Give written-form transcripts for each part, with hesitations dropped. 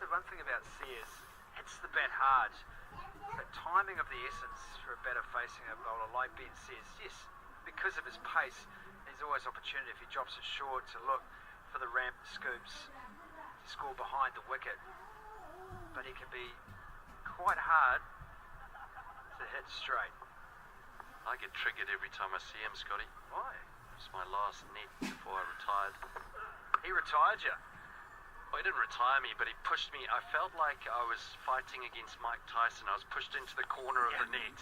said one thing about Sears, hits the bat hard, but timing of the essence for a batter facing a bowler like Ben Sears, yes, because of his pace, there's always opportunity if he drops it short to look for the ramp scoops to score behind the wicket. But he can be quite hard to hit straight. I get triggered every time I see him, Scotty. Why? It was my last net before I retired. He retired you? Well, he didn't retire me, but he pushed me. I felt like I was fighting against Mike Tyson. I was pushed into the corner of the net.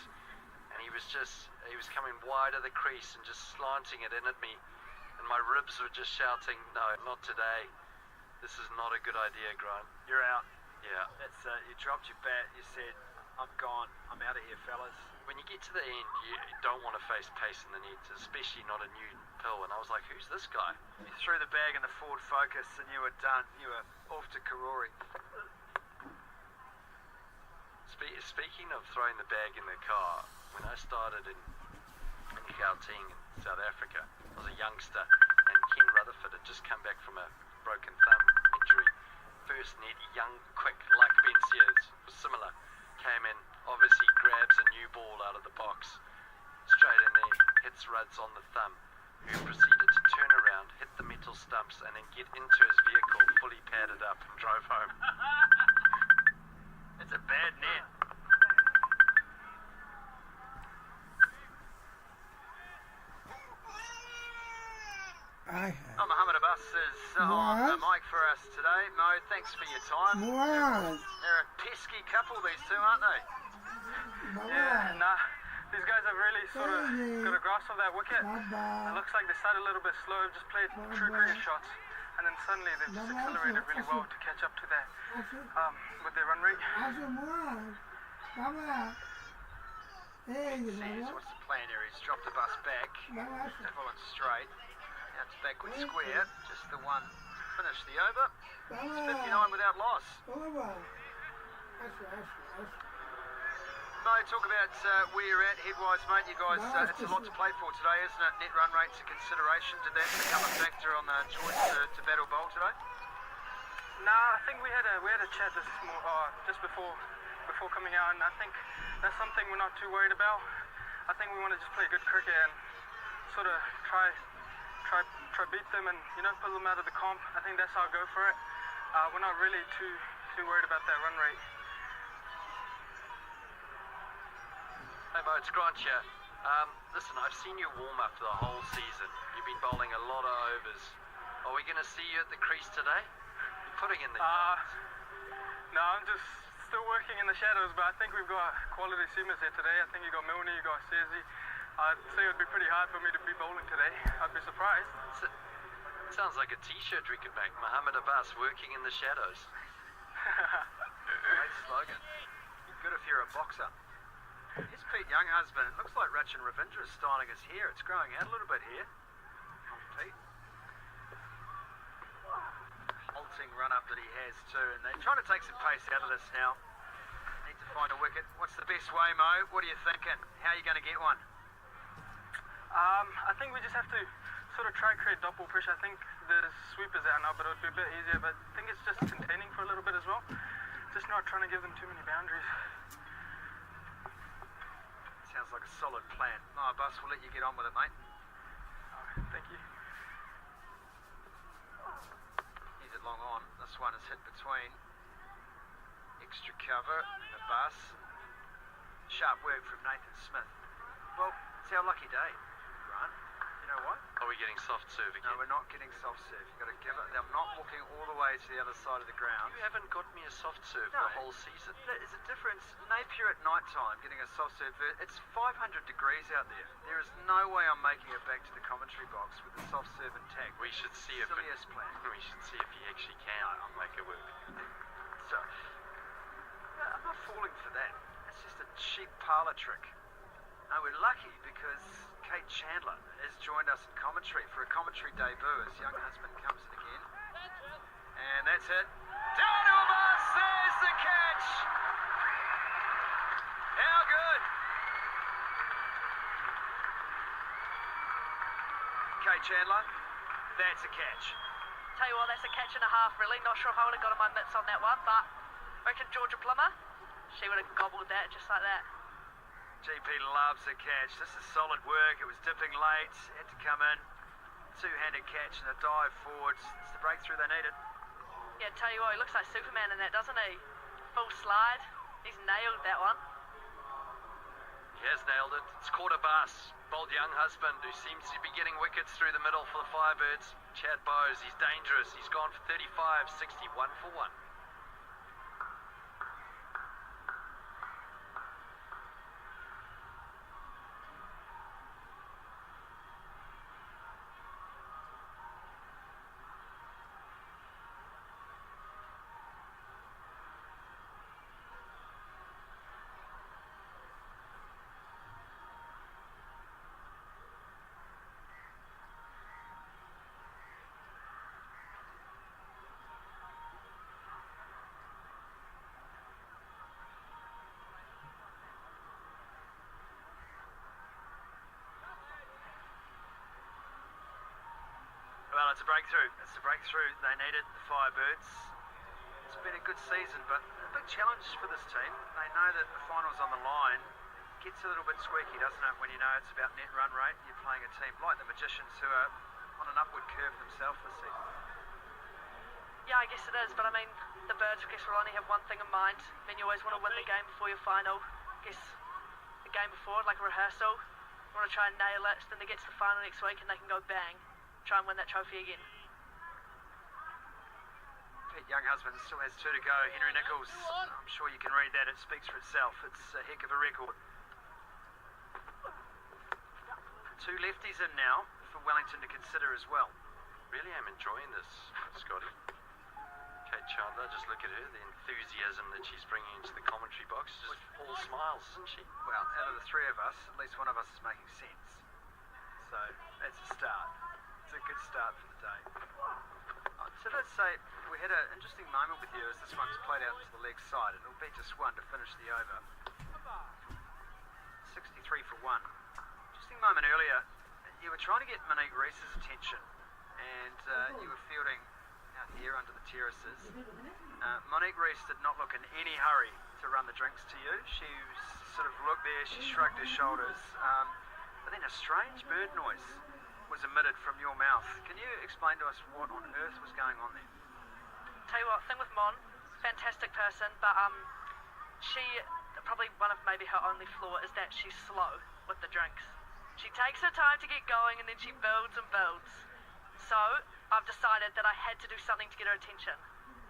And he was coming wide of the crease and just slanting it in at me. And my ribs were just shouting, no, not today. This is not a good idea, Grant. You're out. Yeah. That's you dropped your bat, you said, I'm gone, I'm out of here, fellas. When you get to the end, you don't want to face pace in the net, especially not a new pill. And I was like, who's this guy? You threw the bag in the forward focus and you were done. You were off to Karori. Speaking of throwing the bag in the car, when I started in Gauteng in South Africa, I was a youngster, and Ken Rutherford had just come back from a broken thumb injury. First net, young, quick, like Ben Sears, was similar. Came in, obviously grabs a new ball out of the box, straight in there, hits Ruds on the thumb, who proceeded to turn around, hit the metal stumps, and then get into his vehicle, fully padded up, and drove home. It's a bad net. Mohammed Abbas is on the mic for us today. Mo, thanks for your time. They're a pesky couple, these two, aren't they? Yeah, nah. These guys have really sort of got a grasp of that wicket. It looks like they started a little bit slow, just played true cricket shots, and then suddenly they've just accelerated really well to catch up to their with their run rate. Sears, what's the plan here? He's dropped the bus back, full and straight. Now it's backward square, just the one. Finish the over. It's 59 without loss. Mo, talk about where you're at headwise, mate. You guys, it's a lot to play for today, isn't it? Net run rate's a consideration. Did that become a factor on the choice to battle bowl today? Nah, I think we had a chat just before coming out, and I think that's something we're not too worried about. I think we want to just play good cricket and sort of try beat them and pull them out of the comp. I think that's our go for it. We're not really too worried about that run rate. Hey Mo, it's Grant here. Listen, I've seen you warm up the whole season. You've been bowling a lot of overs. Are we going to see you at the crease today? You're putting in the yards. No, I'm just still working in the shadows, but I think we've got quality seamers here today. I think you got Milne, you got Searsy. I'd say it would be pretty hard for me to be bowling today. I'd be surprised. Sounds like a t-shirt we could make. Mohammed Abbas working in the shadows. Great slogan. Good if you're a boxer. Here's Pete Younghusband. It looks like Rachin Ravindra is styling his hair. It's growing out a little bit here. On Pete. Halting run up that he has too. And they're trying to take some pace out of this now. Need to find a wicket. What's the best way, Mo? What are you thinking? How are you going to get one? I think we just have to sort of try create dot ball pressure. I think the sweeper's out now, but it would be a bit easier. But I think it's just containing for a little bit as well. Just not trying to give them too many boundaries. Sounds like a solid plan. No, Bus, we'll let you get on with it, mate. Alright, thank you. He's it long on. This one is hit between. Extra cover, the bus. Sharp work from Nathan Smith. Well, it's our lucky day, Grant. You know what? Are we getting soft serve again? No, we're not getting soft serve. You've got to give it. I'm not walking all the way to the other side of the ground. You haven't got me a soft serve the whole season. There's a difference. Napier at night time, getting a soft serve. It's 500 degrees out there. There is no way I'm making it back to the commentary box with the soft serve intact. We should see if plan. We should see if he actually can make it work. So, I'm not falling for that. It's just a cheap parlour trick. No, we're lucky because Kate Chandler has joined us in commentary for a commentary debut as Younghusband comes in again. And that's it. Down to a bus, there's the catch! How good! Kate Chandler, that's a catch. Tell you what, that's a catch and a half, really. Not sure if I would have got on my mitts on that one, but I reckon Georgia Plummer, she would have gobbled that just like that. GP loves a catch. This is solid work. It was dipping late, had to come in. Two-handed catch and a dive forwards. It's the breakthrough they needed. Yeah, tell you what, he looks like Superman in that, doesn't he? Full slide. He's nailed that one. He has nailed it. It's quarter bass. Bold young husband who seems to be getting wickets through the middle for the Firebirds. Chad Bowes, he's dangerous. He's gone for 35, 61 for 1. Well, it's a breakthrough. It's the breakthrough they needed, the Firebirds. It's been a good season, but a big challenge for this team. They know that the final's on the line. It gets a little bit squeaky, doesn't it, when you know it's about net run rate. You're playing a team like the Magicians who are on an upward curve themselves this season. Yeah, I guess it is, but I mean, the Birds, I guess, will only have one thing in mind. I mean, you always want to win the game before your final. I guess the game before, like a rehearsal, you want to try and nail it, then they get to the final next week and they can go bang, try and win that trophy again. Pete Younghusband still has 2 to go. Henry Nichols, I'm sure you can read that. It speaks for itself. It's a heck of a record. 2 lefties in now for Wellington to consider as well. Really am enjoying this, Scotty. Kate Chandler, just look at her, the enthusiasm that she's bringing into the commentary box. Just all smiles, isn't she? Well, out of the 3 of us, at least one of us is making sense. So, that's a start. It's a good start for the day. So let's say we had an interesting moment with you as this one's played out to the leg side, and it'll be just 1 to finish the over. 63 for 1. Interesting moment earlier. You were trying to get Monique Reese's attention, and you were fielding out here under the terraces. Monique Reese did not look in any hurry to run the drinks to you. She sort of looked there, she shrugged her shoulders, but then a strange bird noise was emitted from your mouth. Can you explain to us what on earth was going on there? Tell you what, thing with Mon, fantastic person, but she, probably one of maybe her only flaw is that she's slow with the drinks. She takes her time to get going and then she builds and builds. So I've decided that I had to do something to get her attention.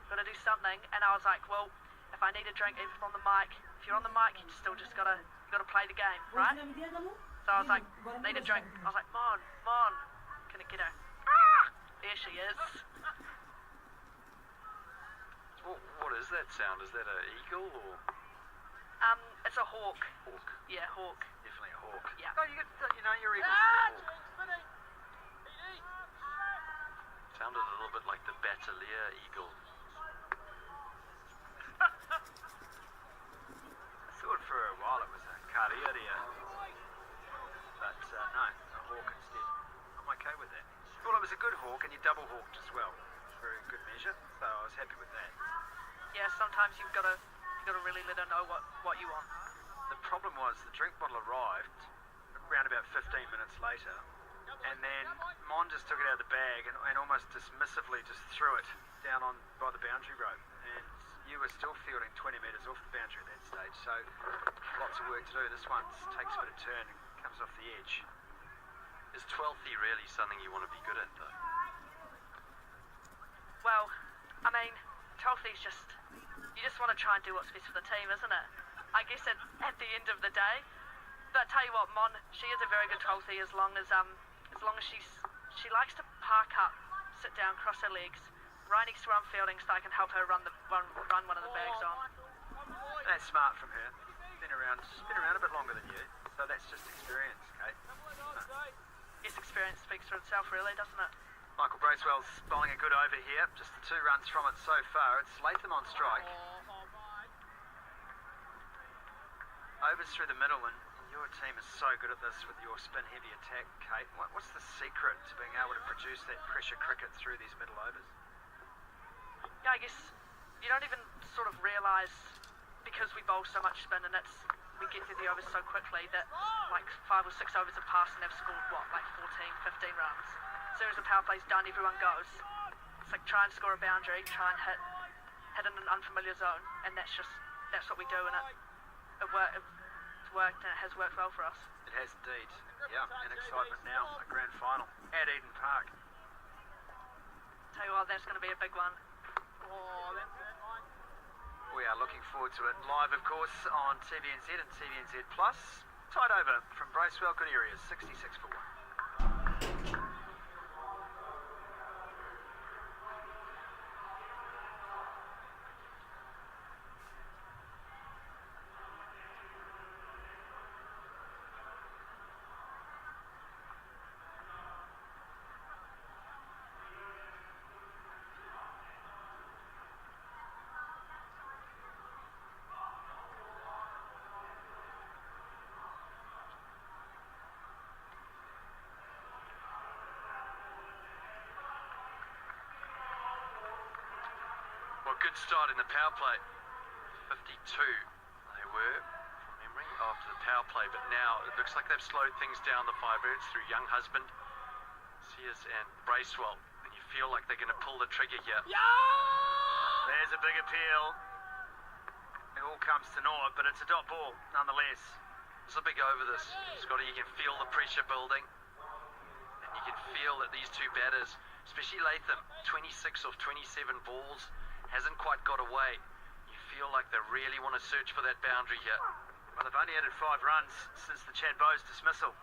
Got to do something, and I was like, well, if I need a drink, even on the mic, if you're on the mic, you gotta play the game, right? So I was like, need a drink. I was like, Mon, can I get her? Ah! There she is. What is that sound? Is that an eagle or? It's a hawk. Hawk. Yeah, hawk. Definitely a hawk. Yeah. Oh, you know your eagles to be a hawk. Sounded a little bit like the Battalier eagle. I thought for a while it was a Cardiaria, but no, a hawk instead. I'm okay with that. Well, it was a good hawk, and you double hawked as well. Very good measure, so I was happy with that. Yeah, sometimes you've got to really let her know what you want. The problem was the drink bottle arrived around about 15 minutes later, and then Mon just took it out of the bag and almost dismissively just threw it down on by the boundary rope. And you were still fielding 20 metres off the boundary at that stage, so lots of work to do. This one takes a bit of turn and comes off the edge. Is 12th really something you want to be good at, though? Well, I mean, 12th you just want to try and do what's best for the team, isn't it? I guess at the end of the day. But tell you what, Mon, she is a very good 12th as long as she likes to park up, sit down, cross her legs, right next to where I'm fielding, so I can help her run one of the bags on. That's smart from her. Been around a bit longer than you, so that's just experience, Kate. Yes, experience speaks for itself, really, doesn't it? Michael Bracewell's bowling a good over here. Just the 2 runs from it so far. It's Latham on strike. Overs through the middle, and your team is so good at this with your spin-heavy attack, Kate. What's the secret to being able to produce that pressure cricket through these middle overs? yeah, I guess you don't even sort of realise, because we bowl so much spin and we get through the overs so quickly that like 5 or 6 overs have passed and they've scored like 14, 15 runs. As soon as the power play's done, everyone goes. It's like try and score a boundary, try and hit in an unfamiliar zone, and that's what we do, and it's worked, and it has worked well for us. It has indeed. Yeah, and excitement now, a grand final at Eden Park. Tell you what, that's going to be a big one. We are looking forward to it live, of course, on TVNZ and TVNZ Plus. Tied over from Bracewell, good areas, 66 for 1. Good start in the power play. 52 they were, from memory, after the power play, but now it looks like they've slowed things down, the Firebirds, through Young Husband, Sears and Bracewell, and you feel like they're going to pull the trigger here. There's a big appeal. It all comes to naught, but it's a dot ball nonetheless. It's a big over this, Scotty. You can feel the pressure building, and you can feel that these two batters, especially Latham, 26 of 27 balls, hasn't quite got away. You feel like they really want to search for that boundary here. Well, they've only added 5 runs since the Chad Bowes dismissal.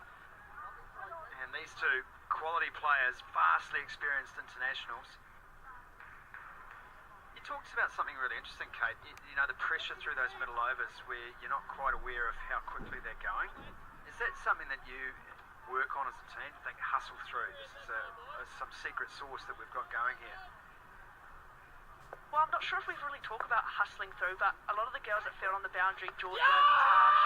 And these two quality players, vastly experienced internationals. You talked about something really interesting, Kate. You know, the pressure through those middle overs where you're not quite aware of how quickly they're going. Is that something that you work on as a team? Think hustle through. This is some secret sauce that we've got going here. Well, I'm not sure if we've really talked about hustling through, but a lot of the girls that fell on the boundary, Georgia, Tash,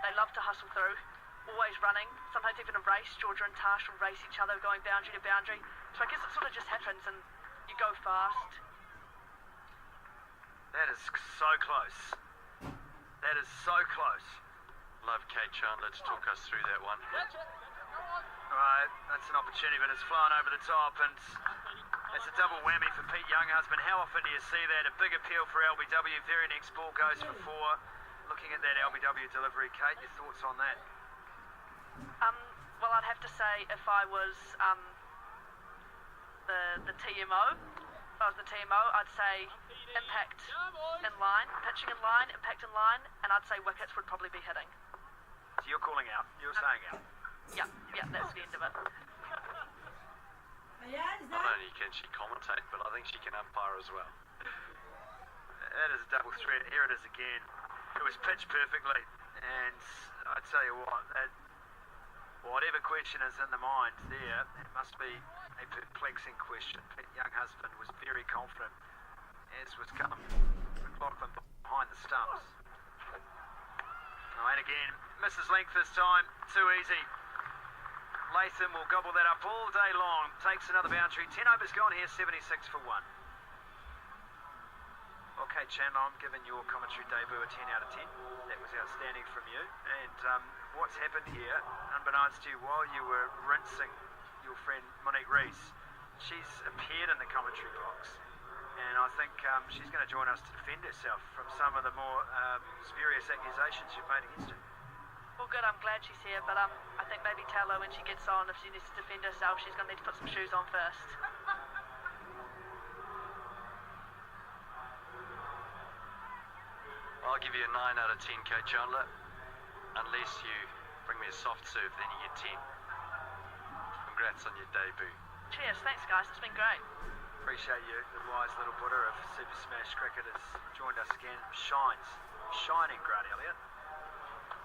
they love to hustle through, always running, sometimes even a race. Georgia and Tash will race each other going boundary to boundary. So I guess it sort of just happens and you go fast. That is so close. That is so close. Love Kate Chandler to talk us through that one. Right, that's an opportunity, but it's flown over the top, and it's a double whammy for Pete Younghusband. How often do you see that? A big appeal for LBW. Very next ball goes for 4. Looking at that LBW delivery, Kate, your thoughts on that? Well, I'd have to say if I was the TMO, if I was the TMO, I'd say impact in line, pitching in line, impact in line, and I'd say wickets would probably be hitting. So you're calling out. You're saying out. Yeah, that's the end of it. Not only can she commentate, but I think she can umpire as well. That is a double threat. Here it is again. It was pitched perfectly, and I tell you what, that whatever question is in the mind there, it must be a perplexing question. Pete Younghusband was very confident, as was McLaughlin behind the stumps. Oh, and again, misses length this time. Too easy. Latham will gobble that up all day long. Takes another boundary. 10 overs gone here, 76 for 1. Okay, Chandler, I'm giving your commentary debut a 10 out of 10. That was outstanding from you. And what's happened here, unbeknownst to you, while you were rinsing your friend Monique Rees, she's appeared in the commentary box. And I think she's going to join us to defend herself from some of the more spurious accusations you've made against her. Well, good, I'm glad she's here, but I think maybe tell her when she gets on, if she needs to defend herself, she's going to need to put some shoes on first. I'll give you a 9 out of 10, Kate Chandler. Unless you bring me a soft serve, then you get 10. Congrats on your debut. Cheers, thanks guys, it's been great. Appreciate you. The wise little Buddha of Super Smash Cricket has joined us again. Shining, Grant Elliott.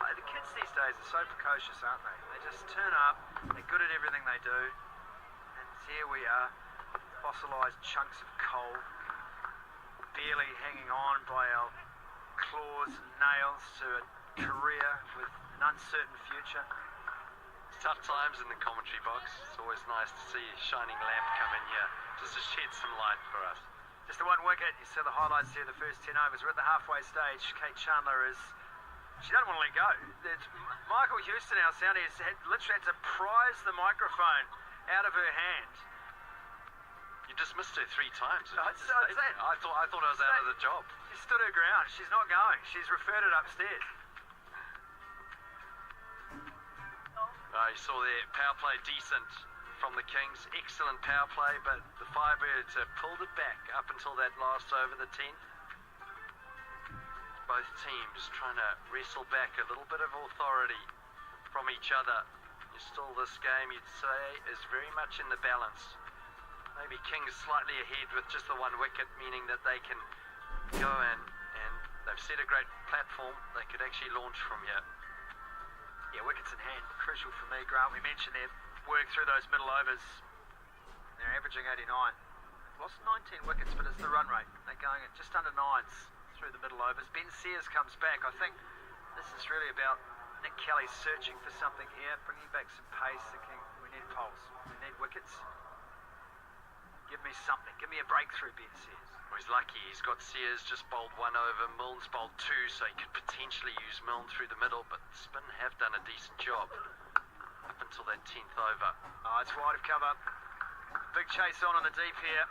The kids these days are so precocious, aren't they? They just turn up, they're good at everything they do, and here we are, fossilised chunks of coal, barely hanging on by our claws and nails to a career with an uncertain future. Tough times in the commentary box. It's always nice to see a shining lamp come in here just to shed some light for us. Just the one wicket. You saw the highlights here, the first 10 overs. We're at the halfway stage. Kate Chandler is... She doesn't want to let go. Michael Houston, our sound, has literally had to prise the microphone out of her hand. You dismissed her 3 times. I thought I was out of the job. She stood her ground. She's not going. She's referred it upstairs. You saw their power play decent from the Kings. Excellent power play, but the Firebirds have pulled it back up until that last over, the 10th. Both teams trying to wrestle back a little bit of authority from each other. Still, this game, you'd say, is very much in the balance. Maybe Kings slightly ahead with just the 1 wicket, meaning that they can go in and they've set a great platform. They could actually launch from here. Yeah, wickets in hand, crucial for me, Grant. We mentioned their work through those middle overs. They're averaging 89. Lost 19 wickets, but it's the run rate. They're going at just under 9s through the middle overs. Ben Sears comes back. I think this is really about Nick Kelly searching for something here, bringing back some pace, thinking we need poles, we need wickets. Give me something. Give me a breakthrough, Ben Sears. Well, he's lucky. He's got Sears just bowled 1 over. Milne's bowled 2, so he could potentially use Milne through the middle, but Spin have done a decent job up until that 10th over. Oh, it's wide of cover. Big chase on the deep here.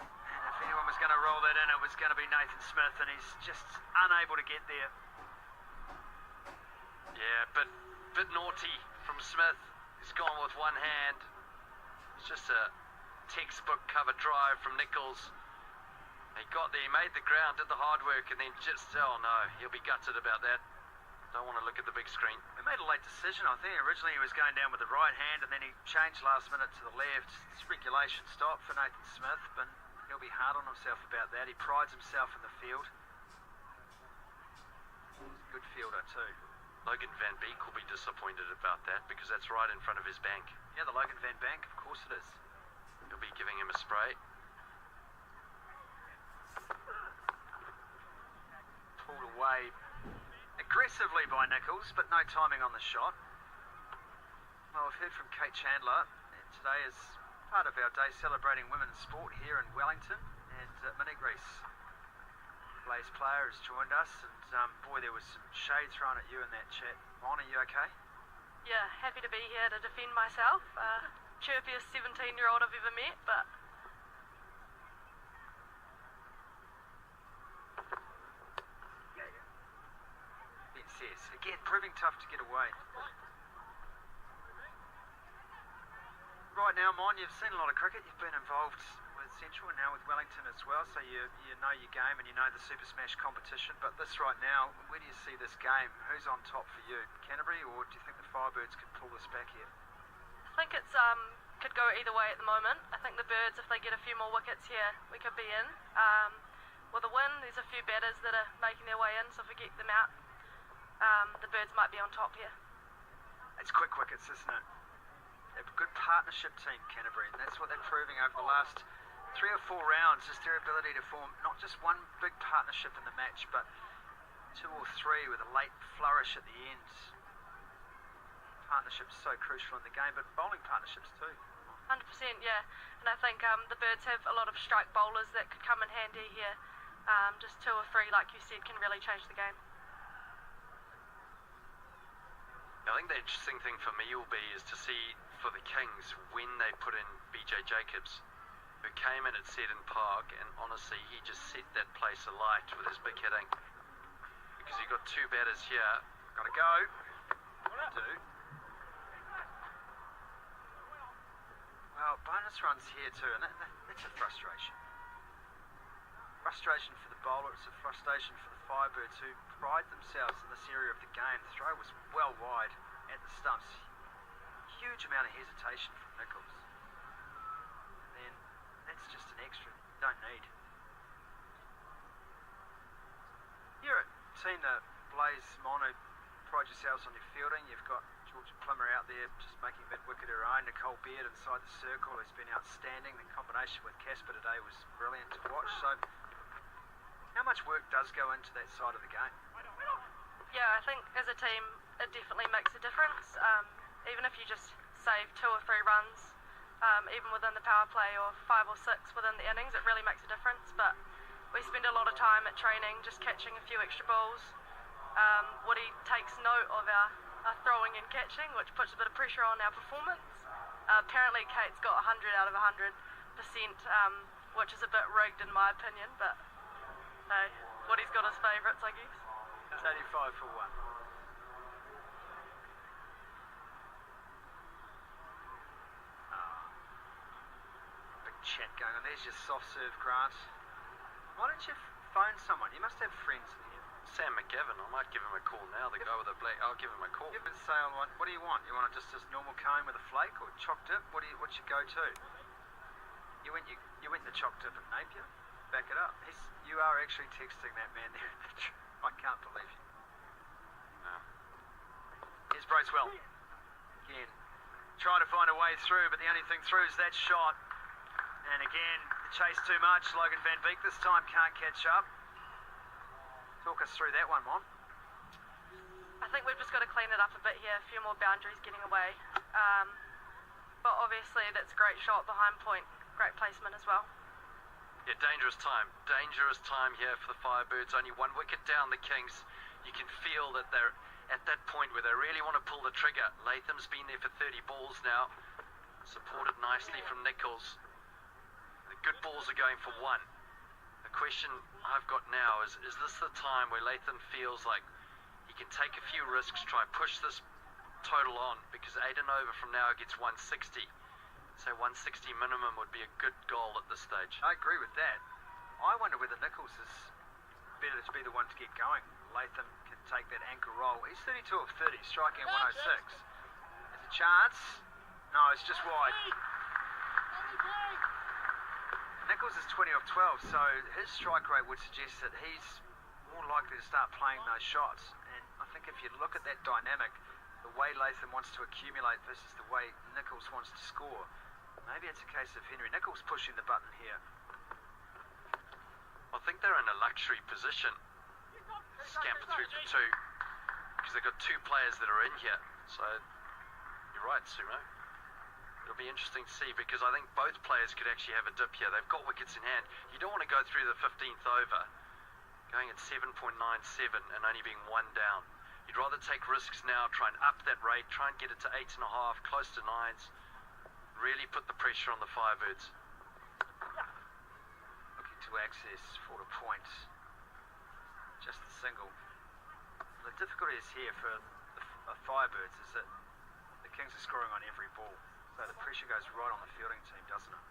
And if anyone was going to roll that in, it was going to be Nathan Smith, and he's just unable to get there. Yeah, but bit naughty from Smith. He's gone with 1 hand. It's just a textbook cover drive from Nichols. He got there, he made the ground, did the hard work, and then just, oh no, he'll be gutted about that. Don't want to look at the big screen. He made a late decision. I think originally he was going down with the right hand, and then he changed last minute to the left. It's regulation stop for Nathan Smith, but he'll be hard on himself about that. He prides himself in the field. He's a good fielder too. Logan Van Beek will be disappointed about that because that's right in front of his bank. Yeah, the Logan Van Bank, of course it is. He'll be giving him a spray. Pulled away aggressively by Nichols, but no timing on the shot. Well, we've heard from Kate Chandler, and today is part of our day celebrating women's sport here in Wellington, and Minnie Reese, Blaze player, has joined us, and boy, there was some shade thrown at you in that chat. Mon, are you okay? Yeah, happy to be here to defend myself. Chirpiest 17-year-old I've ever met, but... Ben says, again, proving tough to get away. Right now, Mon, you've seen a lot of cricket. You've been involved with Central and now with Wellington as well, so you know your game and you know the Super Smash competition. But this right now, where do you see this game? Who's on top for you? Canterbury, or do you think the Firebirds can pull this back here? I think it's could go either way at the moment. I think the Birds, if they get a few more wickets here, we could be in. With a win, there's a few batters that are making their way in, so if we get them out, the Birds might be on top here. It's quick wickets, isn't it? They're a good partnership team, Canterbury, and that's what they're proving over the last 3 or 4 rounds, is their ability to form not just one big partnership in the match, but 2 or 3 with a late flourish at the end. Partnerships so crucial in the game, but bowling partnerships too. 100%, yeah. And I think the Birds have a lot of strike bowlers that could come in handy here. Just 2 or 3, like you said, can really change the game. I think the interesting thing for me will be is to see for the Kings when they put in BJ Jacobs, who came in at Seddon Park, and honestly he just set that place alight with his big hitting. Because you've got 2 batters here. Gotta go. Do. Well, bonus runs here too, and that's a frustration. Frustration for the bowler, it's a frustration for the Firebirds, who pride themselves in this area of the game. The throw was well wide at the stumps. Huge amount of hesitation from Nichols. And then that's just an extra you don't need. You're a team that Blaze, Mono, pride yourselves on your fielding. You've got Georgia Plummer out there just making mid-wicket her own. Nicole Beard inside the circle has been outstanding. The combination with Casper today was brilliant to watch. So how much work does go into that side of the game? Yeah, I think as a team, it definitely makes a difference. even if you just save 2 or 3 runs, even within the power play, or 5 or 6 within the innings, it really makes a difference. But we spend a lot of time at training just catching a few extra balls. Woody takes note of our throwing and catching, which puts a bit of pressure on our performance. Apparently Kate's got 100 out of 100%, which is a bit rigged in my opinion, but hey, Woody's got his favourites, I guess. It's 85 for 1. Big chat going on. There's your soft serve, Grant. Why don't you phone someone? You must have friends in here. Sam McGavin, I might give him a call now. The guy with the black, I'll give him a call. You've been saying, what do you want? You want just this normal cone with a flake or choc dip? What's your go-to? You went the choc dip at Napier? Back it up. You are actually texting that man there. I can't believe you. No. Here's Bracewell. Again, trying to find a way through, but the only thing through is that shot. And again, the chase too much. Logan van Beek this time can't catch up. Talk us through that one, Mon. I think we've just got to clean it up a bit here, a few more boundaries getting away. But obviously that's a great shot behind point, great placement as well. Yeah, dangerous time here for the Firebirds. Only 1 wicket down, the Kings. You can feel that they're at that point where they really want to pull the trigger. Latham's been there for 30 balls now, supported nicely from Nichols. The good balls are going for 1. The question I've got now is this the time where Latham feels like he can take a few risks, try and push this total on, because 8 and over from now gets 160. So 160 minimum would be a good goal at this stage. I agree with that. I wonder whether Nichols is better to be the one to get going. Latham can take that anchor roll. He's 32 of 30, striking at 106. There's a chance. No, it's just wide. Nichols is 20 of 12, so his strike rate would suggest that he's more likely to start playing those shots. And I think if you look at that dynamic, the way Latham wants to accumulate versus the way Nichols wants to score, maybe it's a case of Henry Nichols pushing the button here. I think they're in a luxury position. Scamper through for 2, because they've got 2 players that are in here. So you're right, Sumo. It'll be interesting to see, because I think both players could actually have a dip here. They've got wickets in hand. You don't want to go through the 15th over going at 7.97 and only being 1 down. You'd rather take risks now, try and up that rate, try and get it to 8.5, close to 9s. Really put the pressure on the Firebirds. Looking to access for the point. Just the single. The difficulty is here for the Firebirds is that the Kings are scoring on every ball. So the pressure goes right on the fielding team, doesn't it?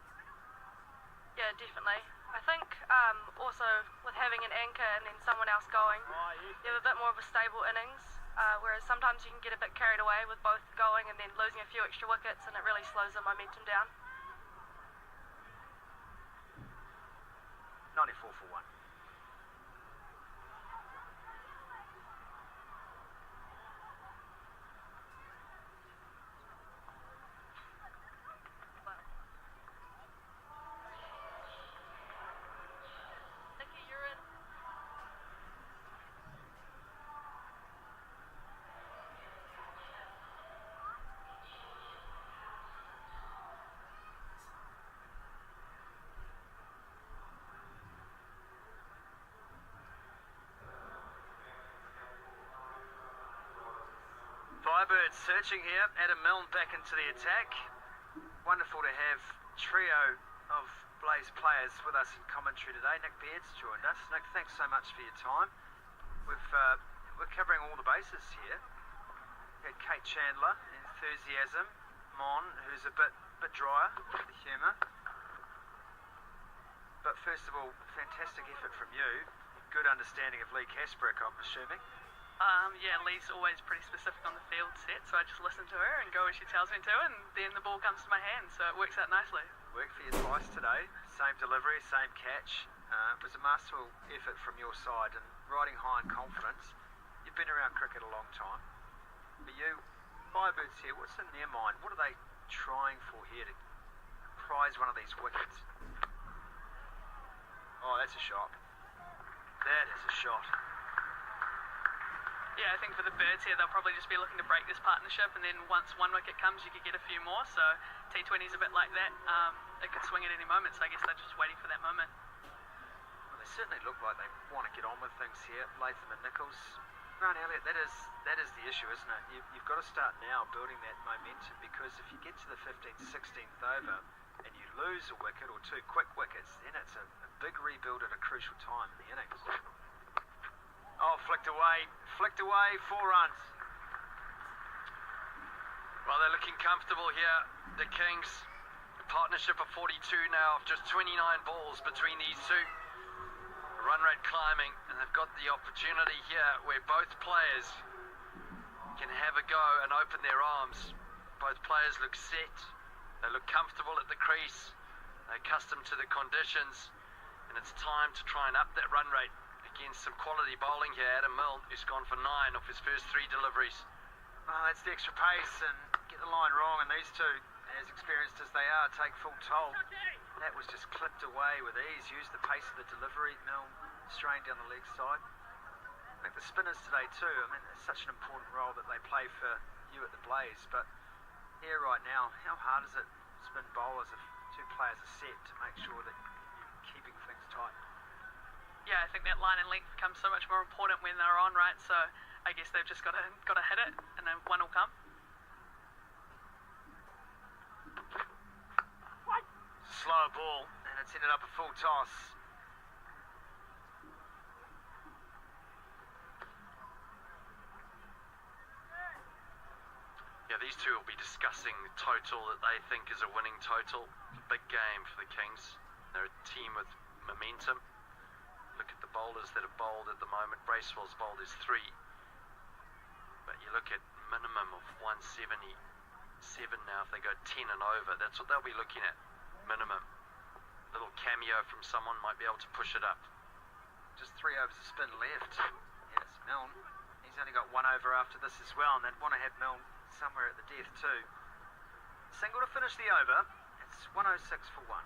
Yeah, definitely. I think also with having an anchor and then someone else going, you have a bit more of a stable innings, whereas sometimes you can get a bit carried away with both going and then losing a few extra wickets, and it really slows the momentum down. 94 for 1. Firebirds searching here. Adam Milne back into the attack. Wonderful to have trio of Blaze players with us in commentary today. Nick Beard's joined us. Nick, thanks so much for your time. We're covering all the bases here. We had Kate Chandler, enthusiasm. Mon, who's a bit drier with the humour. But first of all, fantastic effort from you. Good understanding of Lee Kasparek, I'm assuming. Yeah, Lee's always pretty specific on the field set, so I just listen to her and go where she tells me to, and then the ball comes to my hand, so it works out nicely. Worked for you twice today. Same delivery, same catch. It was a masterful effort from your side, and riding high in confidence. You've been around cricket a long time. For you, Firebirds here, what's in their mind? What are they trying for here to prize one of these wickets? Oh, that's a shot. That is a shot. Yeah, I think for the birds here, they'll probably just be looking to break this partnership, and then once one wicket comes, you could get a few more. So T20 is a bit like that. It could swing at any moment, so I guess they're just waiting for that moment. Well, they certainly look like they want to get on with things here, Latham and Nichols. Grant Elliott, that is the issue, isn't it? You've got to start now building that momentum, because if you get to the 15th, 16th over and you lose a wicket or two quick wickets, then it's a big rebuild at a crucial time in the innings. Oh, flicked away, 4 runs. Well, they're looking comfortable here, the Kings. A partnership of 42 now, just 29 balls between these two. Run rate climbing, and they've got the opportunity here where both players can have a go and open their arms. Both players look set, they look comfortable at the crease, they're accustomed to the conditions, and it's time to try and up that run rate against some quality bowling here. Adam Milne, who's gone for 9 off his first 3 deliveries. Well, that's the extra pace, and get the line wrong, and these two, as experienced as they are, take full toll. That was just clipped away with ease. Used the pace of the delivery. Milne strained down the leg side. I think the spinners today too, I mean, it's such an important role that they play for you at the Blaze, but here right now, how hard is it spin bowlers if 2 players are set to make sure that you're keeping things tight? Yeah, I think that line and length becomes so much more important when they're on, right? So I guess they've just got to hit it, and then one will come. Slow ball, and it's ended up a full toss. Yeah, these two will be discussing the total that they think is a winning total. Big game for the Kings. They're a team with momentum. Look at the bowlers that have bowled at the moment. Bracewell's bowled is 3. But you look at minimum of 177 now if they go 10 and over. That's what they'll be looking at. Minimum. Little cameo from someone might be able to push it up. Just 3 overs of spin left. Yes, Milne. He's only got 1 over after this as well, and they'd want to have Milne somewhere at the death too. Single to finish the over. It's 106 for 1.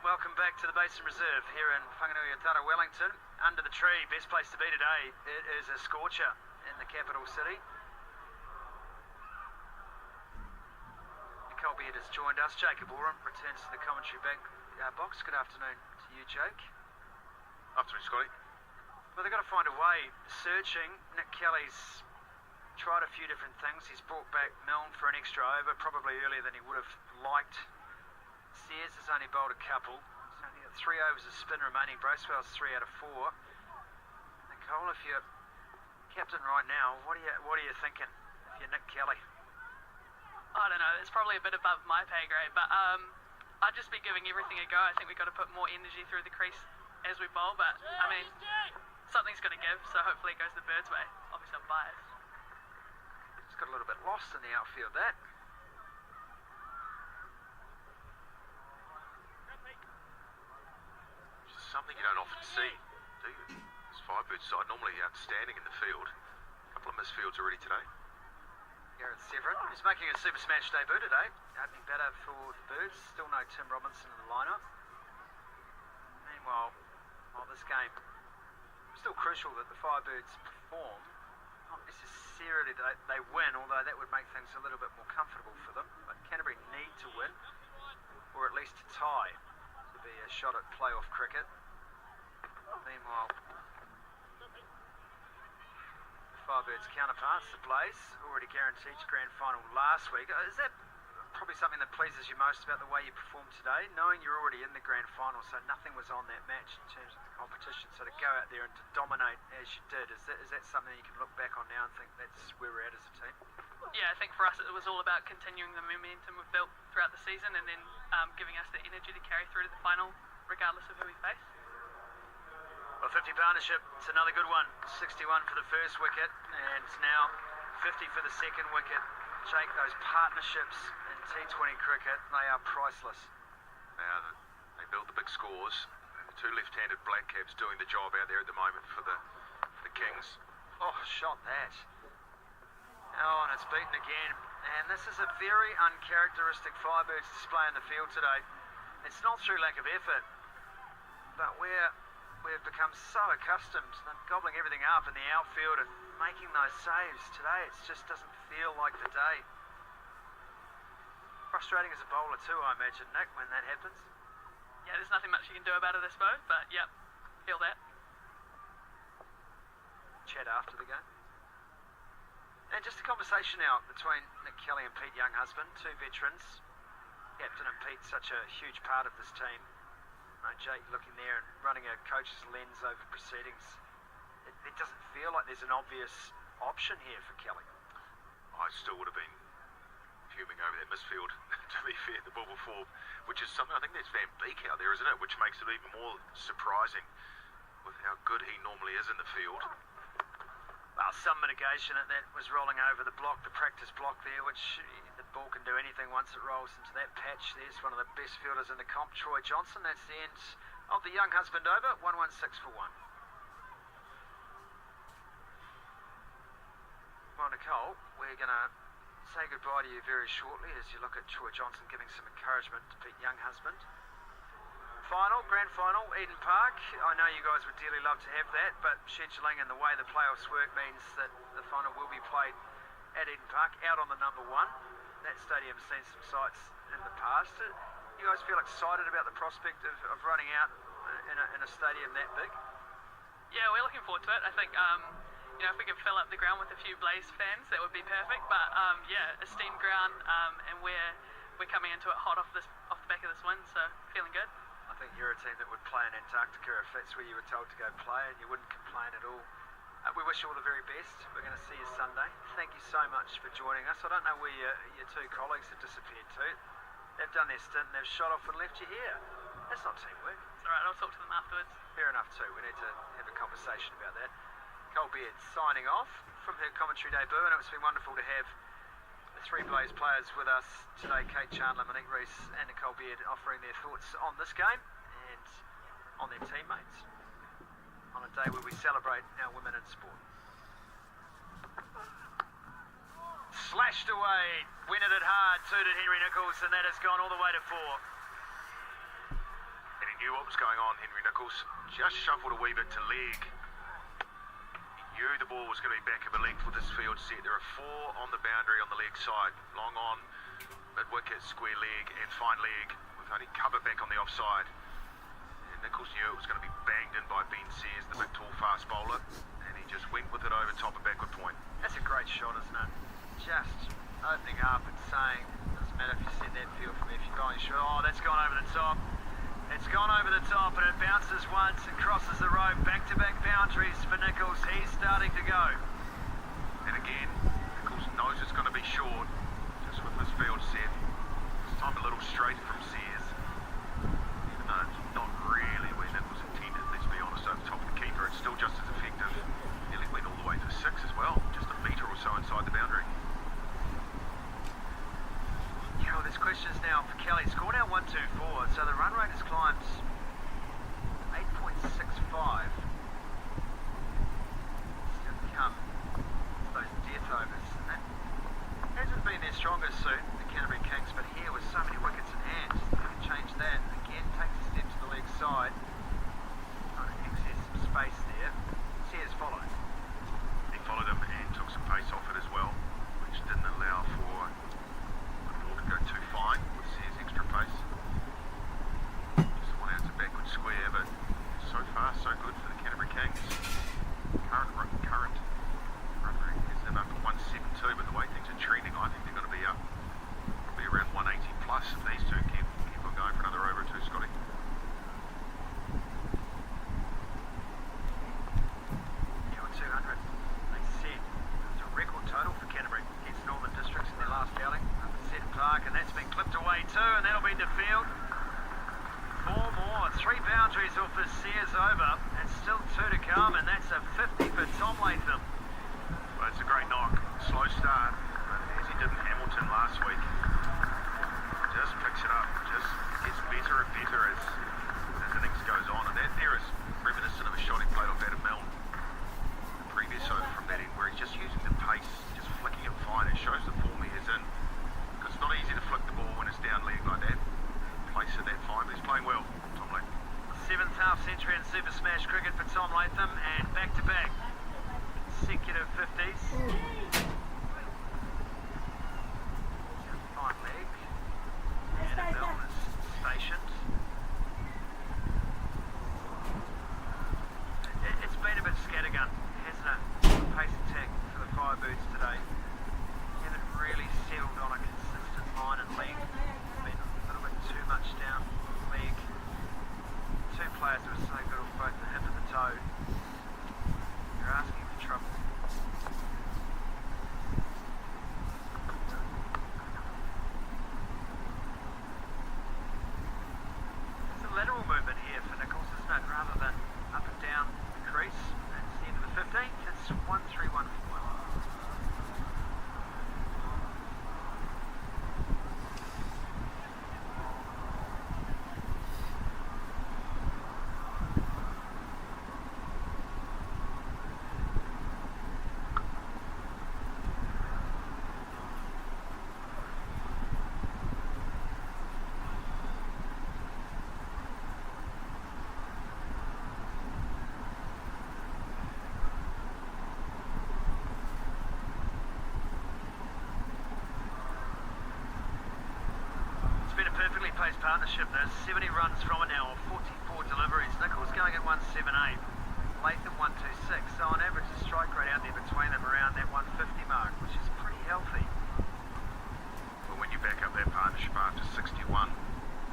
Welcome back to the Basin Reserve here in Whanganui-a-Tara, Wellington. Under the tree, best place to be today. It is a scorcher in the capital city. Nicole Beard has joined us. Jacob Oram returns to the commentary box. Good afternoon to you, Jake. Afternoon, Scotty. Well, they've got to find a way. Searching. Nick Kelly's tried a few different things. He's brought back Milne for an extra over, probably earlier than he would have liked. Sears has only bowled a couple. He's only got 3 overs of spin remaining. Bracewell's 3 out of 4. Nicole, if you're captain right now, what are you thinking if you're Nick Kelly? I don't know. It's probably a bit above my pay grade, but I'd just be giving everything a go. I think we've got to put more energy through the crease as we bowl, but I mean, something's got to give, so hopefully it goes the Birds' way. Obviously, I'm biased. It's got a little bit lost in the outfield, that. Something you don't often see, do you? This Firebird side normally outstanding in the field. A couple of misfields already today. Gareth Severin, who's making a Super Smash debut today. Opening batter for the Birds. Still no Tim Robinson in the lineup. Meanwhile, this game, still crucial that the Firebirds perform. Not necessarily that they win, although that would make things a little bit more comfortable for them. But Canterbury need to win, or at least to tie, to be a shot at playoff cricket. Meanwhile, the Firebirds counterparts, the Blaze, already guaranteed grand final last week. Is that probably something that pleases you most about the way you performed today? Knowing you're already in the grand final, so nothing was on that match in terms of the competition, so to go out there and to dominate as you did, is that something you can look back on now and think that's where we're at as a team? Yeah, I think for us, it was all about continuing the momentum we've built throughout the season and then giving us the energy to carry through to the final, regardless of who we face. Well, 50 partnership, it's another good one. 61 for the first wicket, and now 50 for the second wicket. Jake, those partnerships in T20 cricket, they are priceless. They build the big scores. Two left-handed black caps doing the job out there at the moment for the Kings. Oh, shot that. Oh, and it's beaten again. And this is a very uncharacteristic Firebirds display in the field today. It's not through lack of effort, but we've become so accustomed to them gobbling everything up in the outfield and making those saves. Today, it just doesn't feel like the day. Frustrating as a bowler too, I imagine, Nick, when that happens. Yeah, there's nothing much you can do about it, I suppose, but yep, feel that. Chat after the game. And just a conversation now between Nick Kelly and Pete Younghusband, two veterans. Captain and Pete, such a huge part of this team. Jake looking there and running a coach's lens over proceedings. It doesn't feel like there's an obvious option here for Kelly. I still would have been fuming over that misfield, to be fair, the ball before, which is something, I think that's Van Beek out there, isn't it? Which makes it even more surprising with how good he normally is in the field. Well, some mitigation, that was rolling over the block, the practice block there, which the ball can do anything once it rolls into that patch. There's one of the best fielders in the comp, Troy Johnson. That's the end of the Younghusband over, 116 for 1. Well, Nicole, we're going to say goodbye to you very shortly as you look at Troy Johnson giving some encouragement to Pete Younghusband. Grand final, Eden Park. I know you guys would dearly love to have that, but scheduling and the way the playoffs work means that the final will be played at Eden Park, out on the number 1. That stadium's seen some sights in the past. You guys feel excited about the prospect of running out in a stadium that big? Yeah, we're looking forward to it. I think, if we can fill up the ground with a few Blaze fans, that would be perfect. But esteemed ground, and we're coming into it hot off the back of this win, so feeling good. I think you're a team that would play in Antarctica if that's where you were told to go play, and you wouldn't complain at all. We wish you all the very best. We're going to see you Sunday. Thank you so much for joining us. I don't know where your two colleagues have disappeared to. They've done their stint, they've shot off and left you here. That's not teamwork. It's alright, I'll talk to them afterwards. Fair enough too. We need to have a conversation about that. Cole Beard signing off from her commentary debut, and it's been wonderful to have the three Blaze players with us today. Kate Chandler, Monique Rees and Nicole Beard offering their thoughts on this game and on their teammates on a day where we celebrate our women in sport. Slashed away, winning it hard, suited Henry Nicholls, and that has gone all the way to 4. And he knew what was going on, Henry Nicholls. Just shuffled a wee bit to leg. He knew the ball was going to be back of a length with this field set. There are 4 on the boundary on the leg side. Long on, mid-wicket, square leg and fine leg, with only cover back on the offside. And Nicholls knew it was going to be banged in by Ben Sears, the big, tall, fast bowler, and he just went with it over top of backward point. That's a great shot, isn't it? Just opening up and saying, doesn't matter if you set that field from if you're going short. Oh, that's gone over the top. It's gone over the top, and it bounces once and crosses the rope. Back-to-back boundaries for Nicholls. He's starting to go. And again, Nicholls knows it's going to be short, just with this field set. This time a little straight from Sears. Even though it's not really where Nicholls intended, let's be honest, over top of the keeper, it's still just as effective. Nearly went all the way for 6 as well, just a metre or so inside the boundary. Well, there's questions now for Kelly. Score now 1-2-4, so the run rate has climbed 8.65. Still to come those death overs. And that hasn't been their strongest suit, the Canterbury Kings, but here with so many wickets in hand, they can change that. Again, takes a step to the leg side. Trying to access some space there. Sears followed. He followed him and took some pace off it as well, which didn't allow for go too fine with Sears' extra pace. partnership. There's 70 runs from it now, 44 deliveries. Nichols going at 178. Latham 126. So on average, the strike rate out there between them around that 150 mark, which is pretty healthy. Well, when you back up that partnership after 61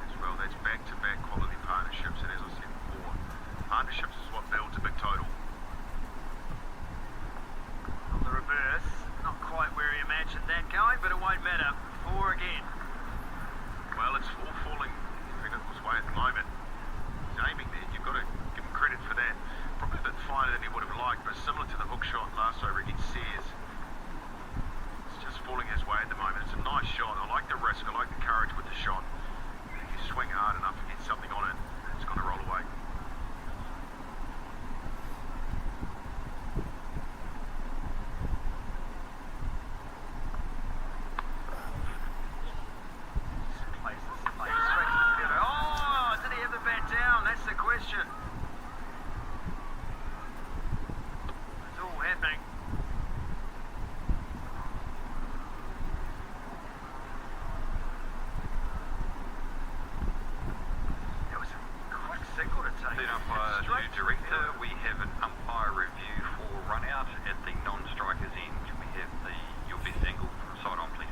as well, that's back-to-back quality partnerships. And as I said before, partnerships is what builds a big total. On the reverse, not quite where he imagined that going, but it won't matter. 4 again. Well, it's all falling Nichols' way at the moment. He's aiming there. You've got to give him credit for that. Probably a bit finer than he would have liked, but similar to the hook shot last over against Sears. It's just falling his way at the moment. It's a nice shot. I like the risk. I like the courage with the shot. If you swing hard enough and get something on it, it's going to roll away. Oh, did he have the bat down? That's the question. It's all happening. That was a quick signal to take. Then umpire to director, we have an umpire review for run out at the non-strikers end. Can we have your best angle from side on, please?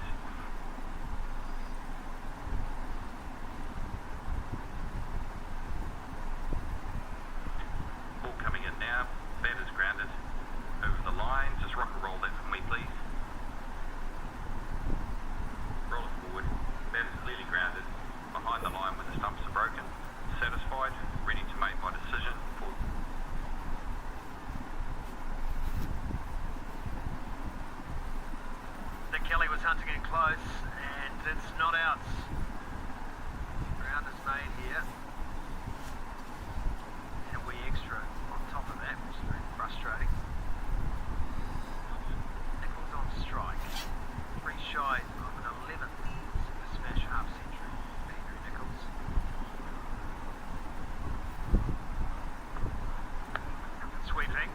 Ball coming in now. Bat is grounded. Over the line. Just rock and roll that for me, please. Roll it forward. Bat is clearly grounded. Behind the line when the stumps are broken. Satisfied. Ready to make my decision. For Nick Kelly was hunting it close, and it's not out. Ground is made here. And a wee extra on top of that, which is very frustrating. Nichols on strike. 3 shy of an 11th Super Smash half century. Andrew Nichols. Sweeping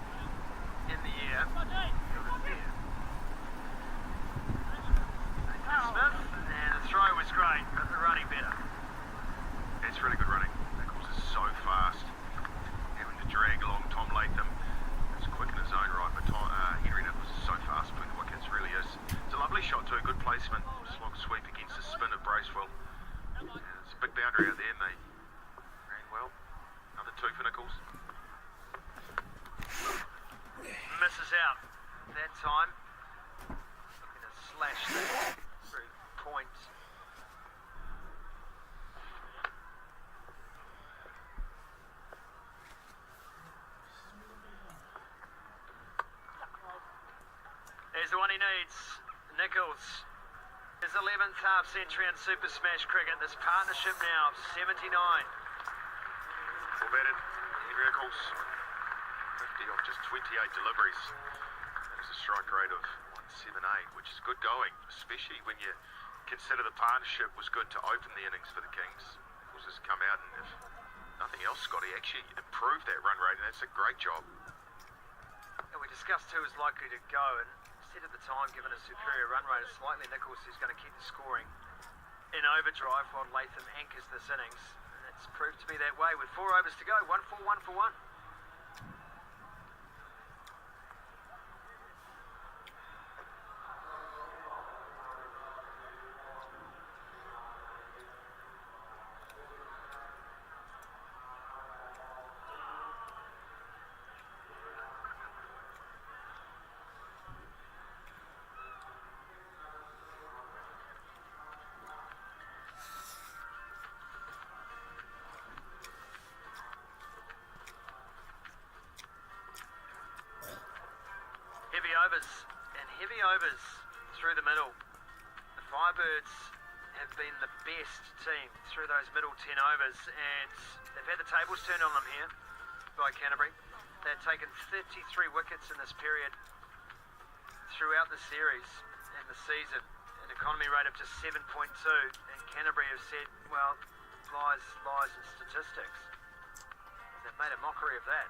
in the air. Fielded there. Smith, and the throw was great, but the running better. It's really good running. Nichols is so fast. Having to drag along Tom Latham. It's quick in his own right, but Henry Nichols is so fast between the wickets, really is. It's a lovely shot too, good placement. Slog sweep against the spin of Bracewell. It's a big boundary out there, and they ran well. Another 2 for Nichols. Misses out that time. Looking to slash that through points. There's the one he needs. Nichols. His 11th half century in Super Smash cricket. This partnership now 79. Well batted, Henry Nichols. 50 off just 28 deliveries. That is a strike rate of 178, which is good going, especially when you consider the partnership was good to open the innings for the Kings. Nichols has come out, and if nothing else, Scotty actually improved that run rate, and that's a great job. And we discussed who was likely to go, and said at the time, given a superior run rate, it's likely Nichols who's going to keep the scoring in overdrive while Latham anchors this innings. And it's proved to be that way with 4 overs to go. 1 for 1 for 1. Heavy overs, and heavy overs through the middle. The Firebirds have been the best team through those middle 10 overs, and they've had the tables turned on them here by Canterbury. They've taken 33 wickets in this period throughout the series and the season. An economy rate of just 7.2, and Canterbury have said, well, lies, and statistics. They've made a mockery of that.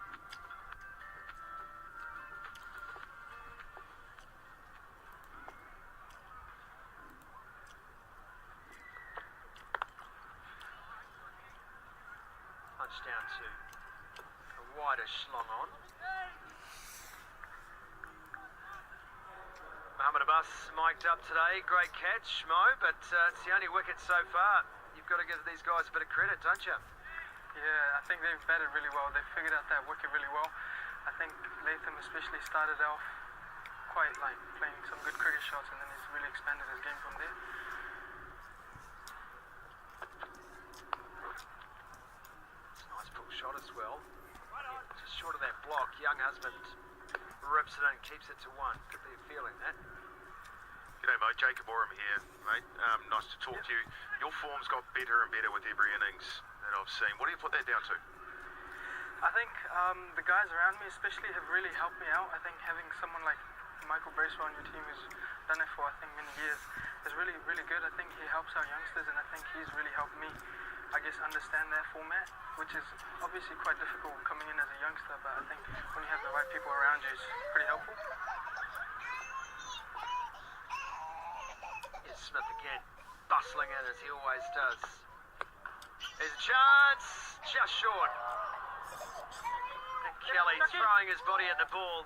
Touch down to a widish long on. Mohamed Abbas mic'd up today. Great catch, Mo, but it's the only wicket so far. You've got to give these guys a bit of credit, don't you? Yeah, I think they've batted really well. They've figured out that wicket really well. I think Latham especially started off quite like playing some good cricket shots, and then he's really expanded his game from there. It's a nice pull shot as well. Yeah, just short of that block. Young husband rips it in, keeps it to one. Could be a feeling that. G'day, mate. Jacob Oram here, mate. Nice to talk to you. Your form's got better and better with every innings that I've seen. What do you put that down to? I think the guys around me especially have really helped me out. I think having someone like Michael Bracewell on your team who's done it for I think many years is really, really good. I think he helps our youngsters, and I think he's really helped me, I guess, understand their format, which is obviously quite difficult coming in as a youngster, but I think when you have the right people around you, it's pretty helpful. Here's Smith again, bustling in as he always does. There's a chance, just short. And Kelly throwing his body at the ball.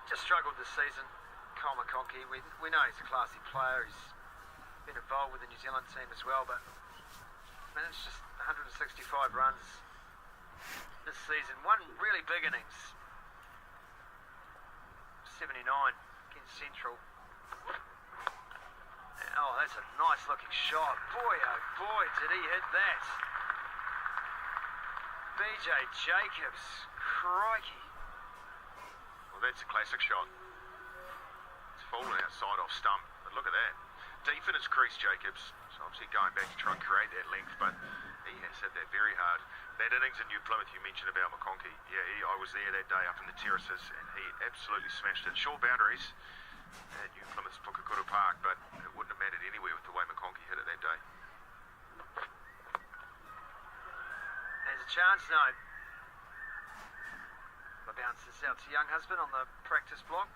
Just struggled this season. Cole McConkey, we know he's a classy player. He's been involved with the New Zealand team as well, but managed just 165 runs this season. One really big innings, 79 against Central. Oh, that's a nice looking shot. Boy, oh boy, did he hit that. BJ Jacobs, crikey. Well, that's a classic shot. It's fallen outside off stump, but look at that. Deep in his crease, Jacobs. So obviously going back to try and create that length, but he has hit that very hard. That innings in New Plymouth you mentioned about McConkey, yeah, I was there that day up in the terraces, and he absolutely smashed it. Short boundaries at New Plymouth's Pukakoura Park, but it wouldn't have mattered anyway with the way McConkey hit it that day. There's a chance now. The bounce this out to young husband on the practice block.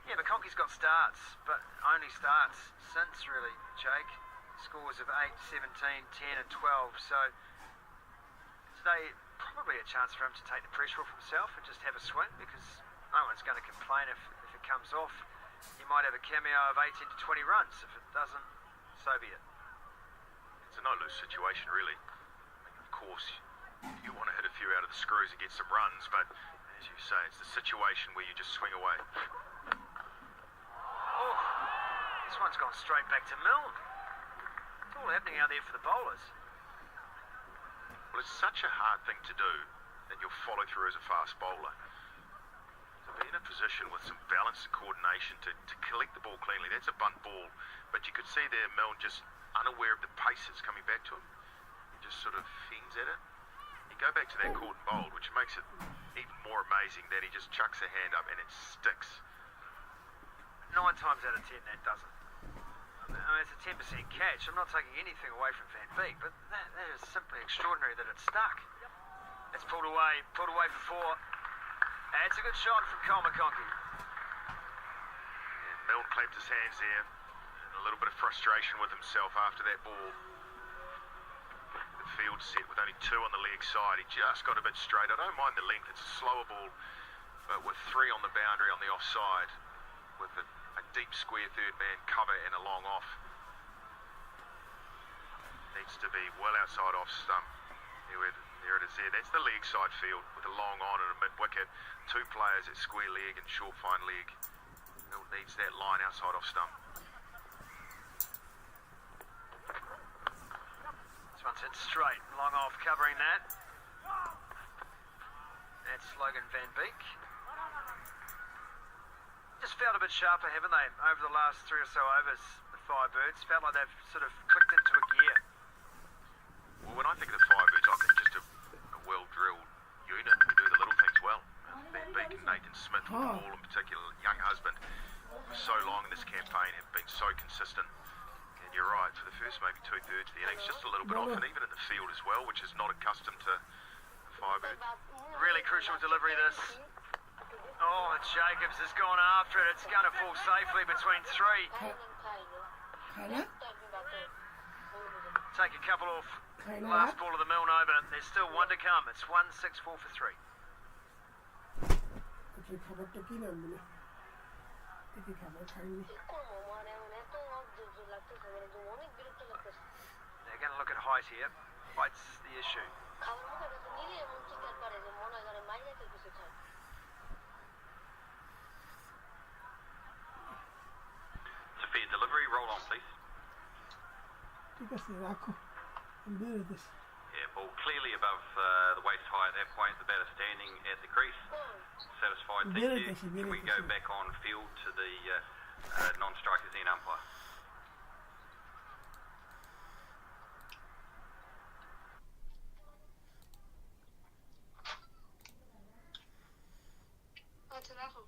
Yeah, McConkey's got starts, but only starts since, really, Jake. Scores of 8, 17, 10 and 12, so today probably a chance for him to take the pressure off himself and just have a swing, because no one's going to complain if it comes off. He might have a cameo of 18 to 20 runs. If it doesn't, so be it. It's a no-lose situation, really. I mean, of course, you want to hit a few out of the screws and get some runs, but as you say, it's the situation where you just swing away. Oh, this one's gone straight back to Milne. It's all happening out there for the bowlers. Well, it's such a hard thing to do that you'll follow through as a fast bowler. To be in a position with some balance and coordination to collect the ball cleanly. That's a bunt ball, but you could see there Milne just unaware of the pace that's coming back to him. He just sort of fends at it. You go back to that caught and bowled, which makes it even more amazing that he just chucks a hand up and it sticks. 9 times out of 10 that doesn't. I mean, it's a 10% catch. I'm not taking anything away from Van Beek, but that is simply extraordinary that it stuck. It's pulled away for 4. It's a good shot from Cole McConkey. And Milne clapped his hands there. And a little bit of frustration with himself after that ball. The field set with only 2 on the leg side. He just got a bit straight. I don't mind the length. It's a slower ball. But with 3 on the boundary on the offside, with a deep square third man cover and a long off, needs to be well outside off stump. There it is there. That's the leg side field with a long on and a mid wicket. 2 players at square leg and short fine leg. It needs that line outside off stump. This one's hit straight, long off covering that. That's Logan Van Beek. Just felt a bit sharper, haven't they, over the last 3 or so overs, the Firebirds. Felt like they've sort of clicked into a gear. Well, when I think of the Firebirds, I think just a well-drilled unit who do the little things well. Van Beek and Nathan Smith with the ball in particular, young husband, for so long in this campaign, have been so consistent. And you're right, for the first maybe 2/3 of the innings, just a little bit off, and even in the field as well, which is not accustomed to the Firebirds. Really crucial delivery, this. Oh, Jacobs has gone after it. It's going to fall safely between 3. Take a couple off. Last ball of the Milne over. There's still 1 to come. It's 1-6-4 for 3. খাবারটা কি নাম বলে দেখি খাবার খাইনি They're going to look at height here. Height's the issue. It's a fair delivery. Roll on, please. ঠিক আছে রাখো আমি বেরোতেছি Yeah, ball clearly above the waist high at that point. The batter standing at the crease. Satisfied, thank you. Can we go back on field to the non-strikers in umpire? আচ্ছা রাখো